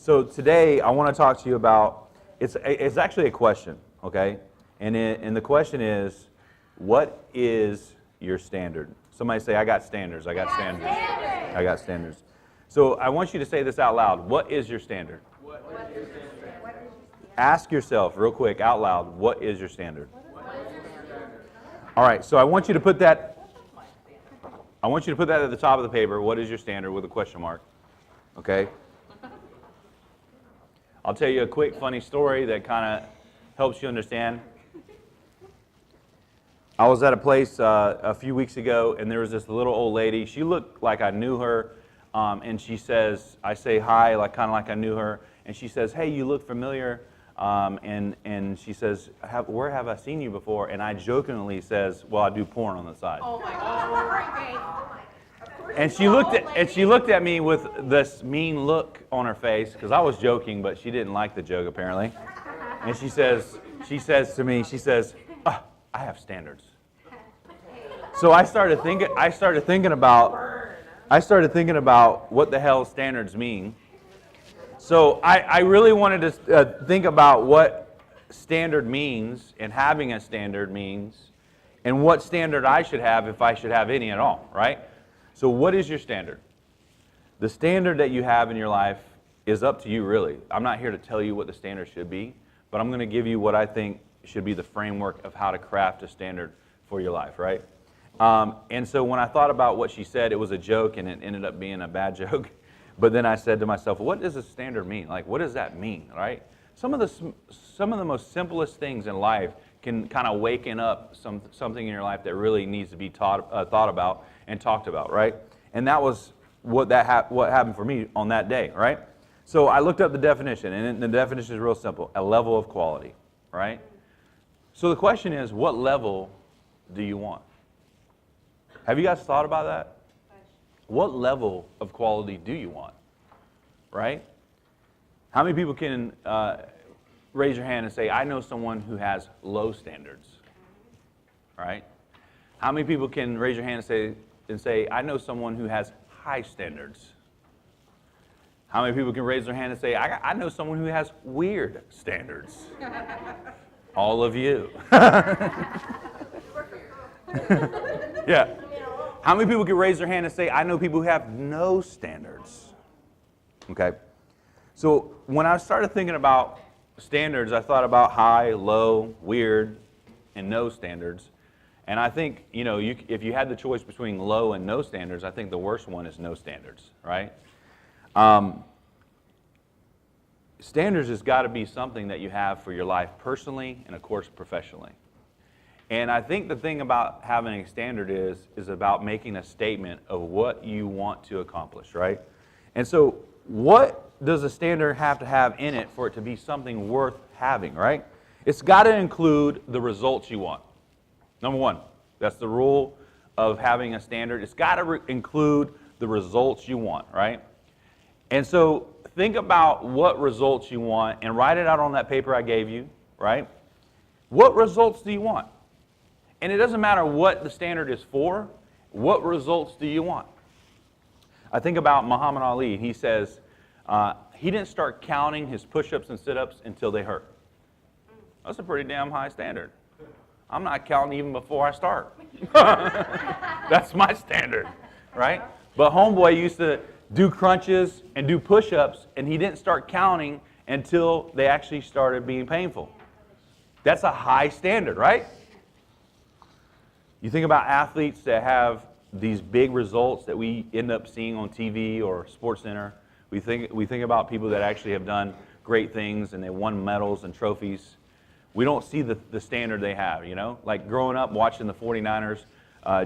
So today I want to talk to you about, it's actually a question, okay? And the question is, what is your standard? Somebody say, I got standards, I got standards. I got standards. So I want you to say this out loud. What is your standard? Ask yourself real quick out loud, what is your standard? All right, so I want you to put that at the top of the paper. What is your standard with a question mark? Okay? I'll tell you a quick funny story that kind of helps you understand. I was at a place a few weeks ago, and there was this little old lady. She looked like I knew her, and she says, I say hi, kind of like I knew her, and she says, hey, you look familiar, and she says, where have I seen you before? And I jokingly says, well, I do porn on the side. Oh my God. And she looked at me with this mean look on her face, because I was joking, but she didn't like the joke apparently. And she says to me, oh, I have standards. So I started thinking about what the hell standards mean. So I really wanted to think about what standard means and having a standard means, and what standard I should have if I should have any at all, right? So what is your standard? The standard that you have in your life is up to you, really. I'm not here to tell you what the standard should be, but I'm going to give you what I think should be the framework of how to craft a standard for your life, right? And so when I thought about what she said, it was a joke, and it ended up being a bad joke. But then I said to myself, well, what does a standard mean? Like, what does that mean, right? Some of the most simplest things in life can kind of waken up something in your life that really needs to be thought about and talked about, right? And that was what happened for me on that day, right? So I looked up the definition, and the definition is real simple: a level of quality, right? So the question is, what level do you want? Have you guys thought about that? What level of quality do you want, right? How many people can raise your hand and say, I know someone who has low standards, right? How many people can raise your hand and say, I know someone who has high standards? How many people can raise their hand and say, I know someone who has weird standards? All of you. Yeah. How many people can raise their hand and say, I know people who have no standards? Okay. So when I started thinking about standards, I thought about high, low, weird, and no standards. And I think, if you had the choice between low and no standards, I think the worst one is no standards, right? Standards has got to be something that you have for your life personally and, of course, professionally. And I think the thing about having a standard is about making a statement of what you want to accomplish, right? And so what does a standard have to have in it for it to be something worth having, right? It's got to include the results you want. Number one, that's the rule of having a standard. It's got to include the results you want, right? And so think about what results you want and write it out on that paper I gave you, right? What results do you want? And it doesn't matter what the standard is for, what results do you want? I think about Muhammad Ali. He says he didn't start counting his push-ups and sit-ups until they hurt. That's a pretty damn high standard. I'm not counting even before I start. That's my standard, right? But homeboy used to do crunches and do push-ups, and he didn't start counting until they actually started being painful. That's a high standard, right? You think about athletes that have these big results that we end up seeing on TV or SportsCenter. We think about people that actually have done great things and they won medals and trophies. We don't see the standard they have, Like growing up watching the 49ers,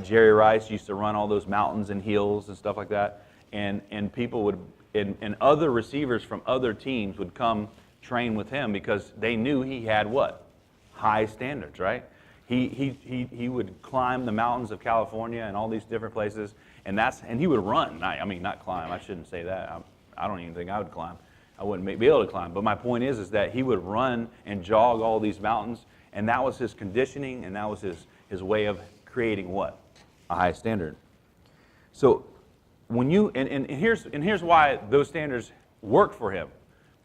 Jerry Rice used to run all those mountains and hills and stuff like that. And people would, and other receivers from other teams would come train with him because they knew he had what? High standards, right? He would climb the mountains of California and all these different places, and he would run. Not climb. I shouldn't say that. I don't even think I would climb. I wouldn't be able to climb. But my point is that he would run and jog all these mountains, and that was his conditioning, and that was his way of creating what? A high standard. So when you and here's why those standards work for him.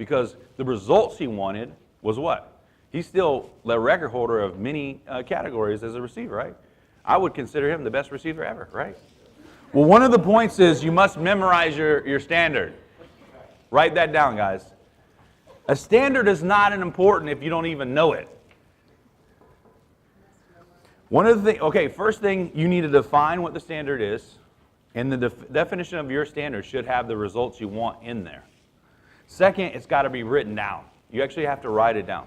because the results he wanted was what? He's still the record holder of many categories as a receiver, right? I would consider him the best receiver ever, right? Well, one of the points is you must memorize your standard. Write that down, guys. A standard is not important if you don't even know it. One of the things, okay, first thing, you need to define what the standard is, and the definition of your standard should have the results you want in there. Second, it's got to be written down. You actually have to write it down.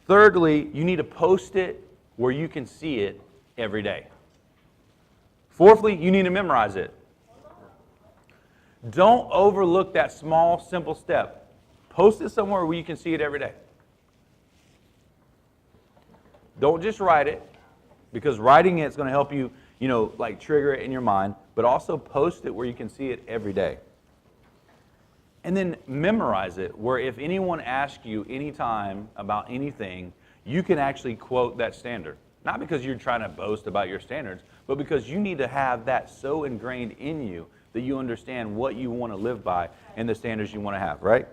Thirdly, you need to post it where you can see it every day. Fourthly, you need to memorize it. Don't overlook that small, simple step. Post it somewhere where you can see it every day. Don't just write it, because writing it's going to help you, like trigger it in your mind, but also post it where you can see it every day. And then memorize it, where if anyone asks you anytime about anything, you can actually quote that standard. Not because you're trying to boast about your standards, but because you need to have that so ingrained in you that you understand what you want to live by and the standards you want to have, right?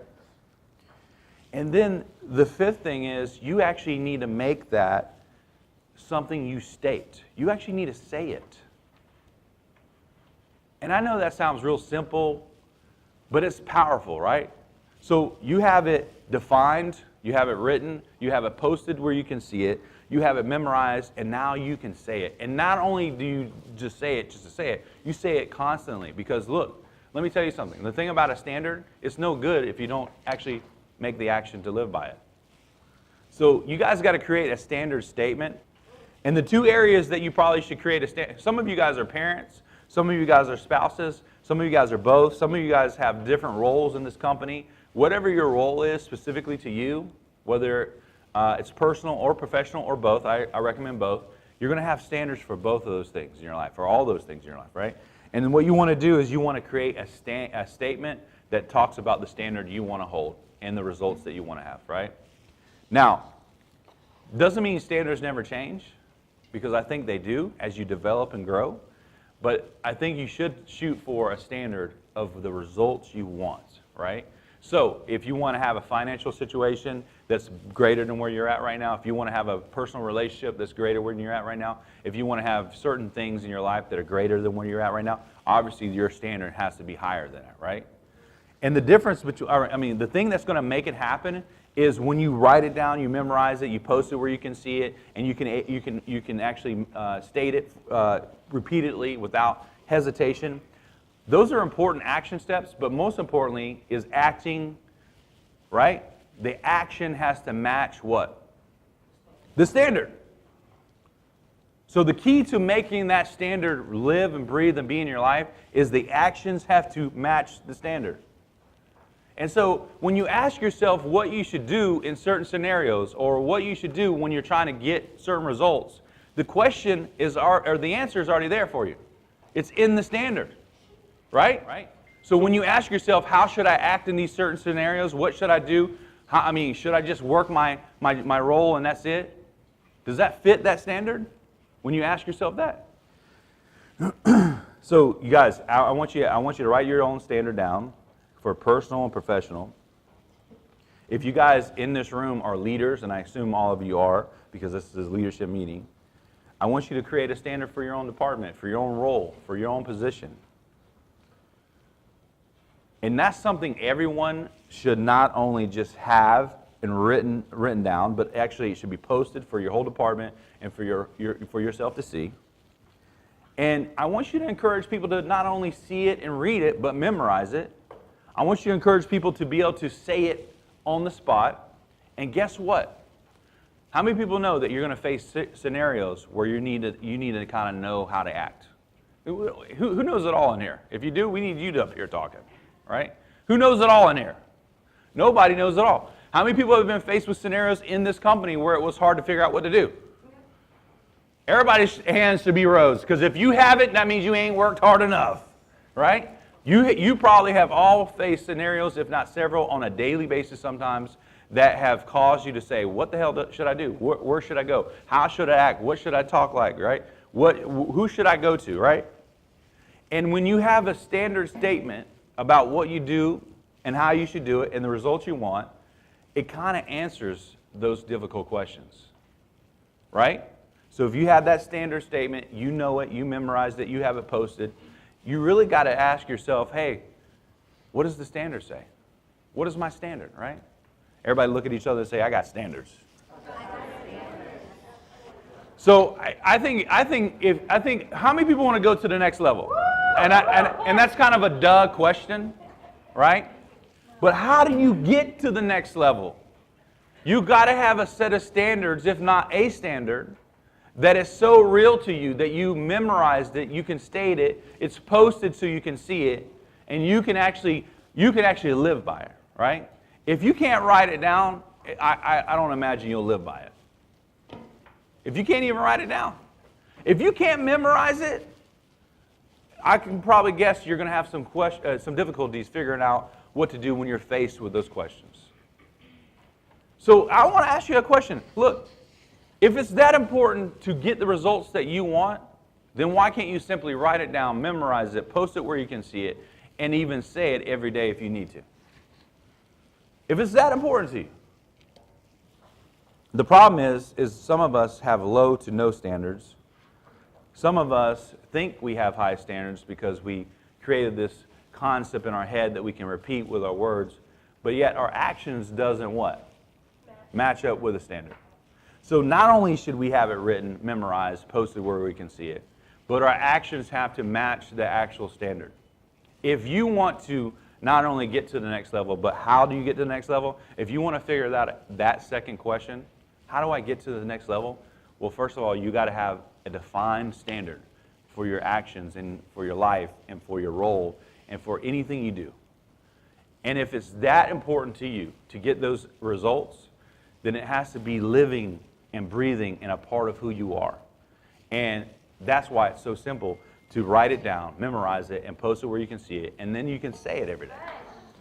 And then the fifth thing is you actually need to make that something you state. You actually need to say it. And I know that sounds real simple, but it's powerful, right? So you have it defined, you have it written, you have it posted where you can see it, you have it memorized, and now you can say it. And not only do you just say it to say it, you say it constantly. Because look, let me tell you something. The thing about a standard, it's no good if you don't actually make the action to live by it. So you guys got to create a standard statement. And the two areas that you probably should create a standard, some of you guys are parents, some of you guys are spouses, some of you guys are both, some of you guys have different roles in this company. Whatever your role is specifically to you, whether it's personal or professional or both, I recommend both, you're going to have standards for both of those things in your life, for all those things in your life, right? And then what you want to do is you want to create a statement that talks about the standard you want to hold and the results that you want to have, right? Now, doesn't mean standards never change, because I think they do as you develop and grow. But I think you should shoot for a standard of the results you want, right? So if you want to have a financial situation that's greater than where you're at right now, if you want to have a personal relationship that's greater than where you're at right now, if you want to have certain things in your life that are greater than where you're at right now, obviously your standard has to be higher than that, right? And the difference between, the thing that's going to make it happen is when you write it down, you memorize it, you post it where you can see it, and you can actually state it repeatedly without hesitation. Those are important action steps, but most importantly is acting, right? The action has to match what? The standard. So the key to making that standard live and breathe and be in your life is the actions have to match the standard. And so when you ask yourself what you should do in certain scenarios or what you should do when you're trying to get certain results, the question is, or the answer is already there for you. It's in the standard, right? So when you ask yourself, how should I act in these certain scenarios? What should I do? Should I just work my role and that's it? Does that fit that standard when you ask yourself that? So you guys, I want you to write your own standard down for personal and professional. If you guys in this room are leaders, and I assume all of you are because this is a leadership meeting, I want you to create a standard for your own department, for your own role, for your own position. And that's something everyone should not only just have and written down, but actually it should be posted for your whole department and for yourself to see. And I want you to encourage people to not only see it and read it, but memorize it. I want you to encourage people to be able to say it on the spot. And guess what? How many people know that you're going to face scenarios where you need to kind of know how to act? Who knows it all in here? If you do, we need you up here talking, right? Who knows it all in here? Nobody knows it all. How many people have been faced with scenarios in this company where it was hard to figure out what to do? Everybody's hands should be rose, because if you haven't, that means you ain't worked hard enough, right? You probably have all faced scenarios, if not several, on a daily basis sometimes, that have caused you to say, what the hell should I do? Where should I go? How should I act? What should I talk like, right? Who should I go to, right? And when you have a standard statement about what you do and how you should do it and the results you want, it kind of answers those difficult questions, right? So if you have that standard statement, you know it, you memorized it, you have it posted, you really got to ask yourself, hey, what does the standard say? What is my standard, right? Everybody look at each other and say, I got standards. So I think how many people want to go to the next level? And that's kind of a duh question, right? But how do you get to the next level? You got to have a set of standards, if not a standard, that is so real to you that you memorized it, you can state it, it's posted so you can see it, and you can actually live by it, right? If you can't write it down, I don't imagine you'll live by it. If you can't even write it down. If you can't memorize it, I can probably guess you're going to have some difficulties figuring out what to do when you're faced with those questions. So I want to ask you a question. Look, if it's that important to get the results that you want, then why can't you simply write it down, memorize it, post it where you can see it, and even say it every day if you need to? If it's that important to you. The problem is some of us have low to no standards. Some of us think we have high standards because we created this concept in our head that we can repeat with our words, but yet our actions doesn't what? Match up with a standard. So not only should we have it written, memorized, posted where we can see it, but our actions have to match the actual standard. If you want to not only get to the next level, but how do you get to the next level? If you want to figure out that second question, how do I get to the next level? Well, first of all, you got to have a defined standard for your actions and for your life and for your role and for anything you do. And if it's that important to you to get those results, then it has to be living and breathing and a part of who you are. And that's why it's so simple to write it down, memorize it, and post it where you can see it, and then you can say it every day.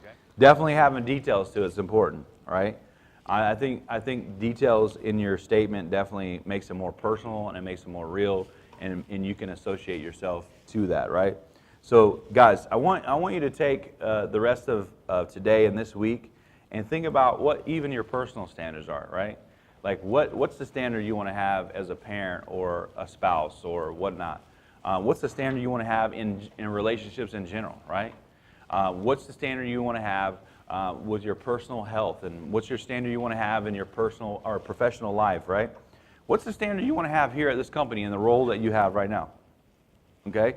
Okay? Definitely having details to it is important, right? I think details in your statement definitely makes it more personal and it makes it more real, and you can associate yourself to that, right? So, guys, I want you to take the rest of today and this week and think about what even your personal standards are, right? Like what's the standard you want to have as a parent or a spouse or whatnot? What's the standard you want to have in relationships in general, right? What's the standard you want to have with your personal health, and what's your standard you want to have in your personal or professional life, right? What's the standard you want to have here at this company in the role that you have right now? Okay?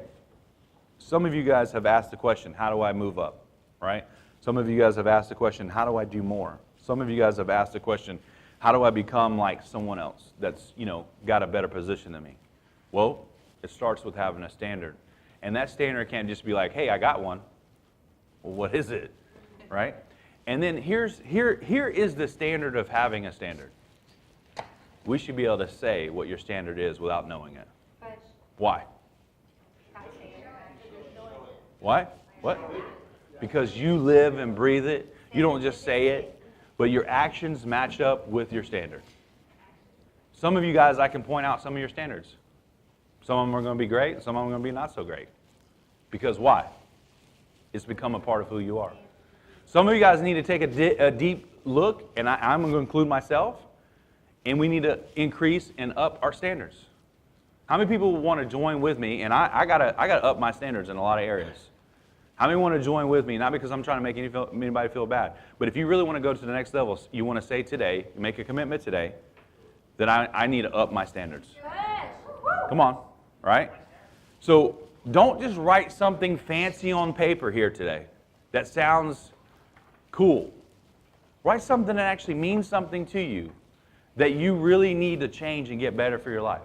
Some of you guys have asked the question, how do I move up, right? Some of you guys have asked the question, how do I do more? Some of you guys have asked the question, how do I become like someone else that's, got a better position than me? Well, it starts with having a standard. And that standard can't just be like, hey, I got one. Well, what is it? Right? And then here is the standard of having a standard. We should be able to say what your standard is without knowing it. Why? Why? What? Because you live and breathe it. You don't just say it, but your actions match up with your standard. Some of you guys, I can point out some of your standards. Some of them are going to be great, some of them are going to be not so great. Because why? It's become a part of who you are. Some of you guys need to take a deep look, and I'm going to include myself, and we need to increase and up our standards. How many people want to join with me? And I gotta up my standards in a lot of areas. How many want to join with me? Not because I'm trying to make anybody feel bad, but if you really want to go to the next level, you want to say today, make a commitment today, that I need to up my standards. Come on, right? So don't just write something fancy on paper here today that sounds cool. Write something that actually means something to you, that you really need to change and get better for your life.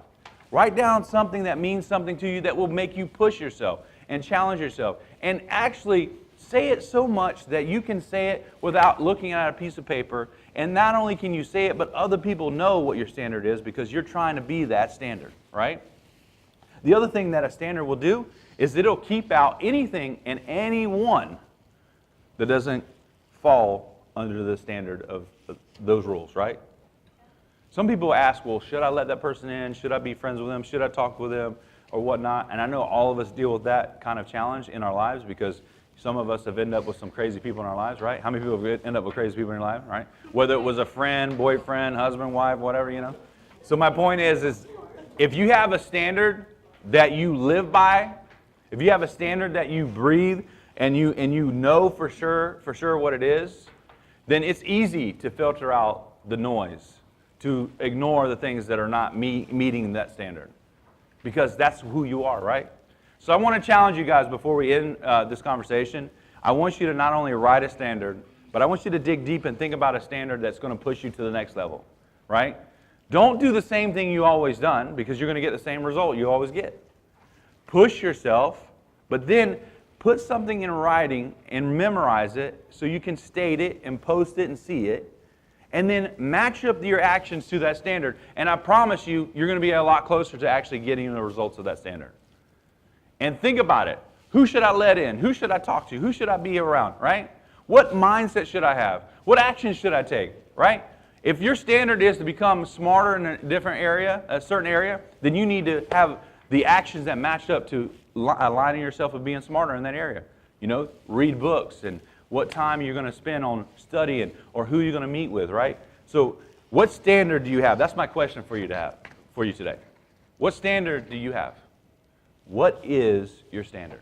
Write down something that means something to you that will make you push yourself and challenge yourself. And actually say it so much that you can say it without looking at a piece of paper. And not only can you say it, but other people know what your standard is because you're trying to be that standard, right? The other thing that a standard will do is it'll keep out anything and anyone that doesn't fall under the standard of those rules, right? Some people ask, well, should I let that person in? Should I be friends with them? Should I talk with them or whatnot? And I know all of us deal with that kind of challenge in our lives because Some of us have ended up with some crazy people in our lives, right? How many people have ended up with crazy people in your life, right? Whether it was a friend, boyfriend, husband, wife, whatever, you know. So my point is if you have a standard that you live by, if you have a standard that you breathe and you know for sure what it is, then it's easy to filter out the noise, to ignore the things that are not meeting that standard, because that's who you are, right? So I want to challenge you guys before we end this conversation. I want you to not only write a standard, but I want you to dig deep and think about a standard that's going to push you to the next level, right? Don't do the same thing you always done, because you're going to get the same result you always get. Push yourself, but then put something in writing and memorize it so you can state it and post it and see it. And then match up your actions to that standard. And I promise you, you're going to be a lot closer to actually getting the results of that standard. And think about it. Who should I let in? Who should I talk to? Who should I be around, right? What mindset should I have? What actions should I take, right? If your standard is to become smarter in a different area, a certain area, then you need to have the actions that match up to aligning yourself with being smarter in that area. You know, read books and what time you're going to spend on studying or who you're going to meet with, right? So what standard do you have? That's my question for you today. What standard do you have? What is your standard?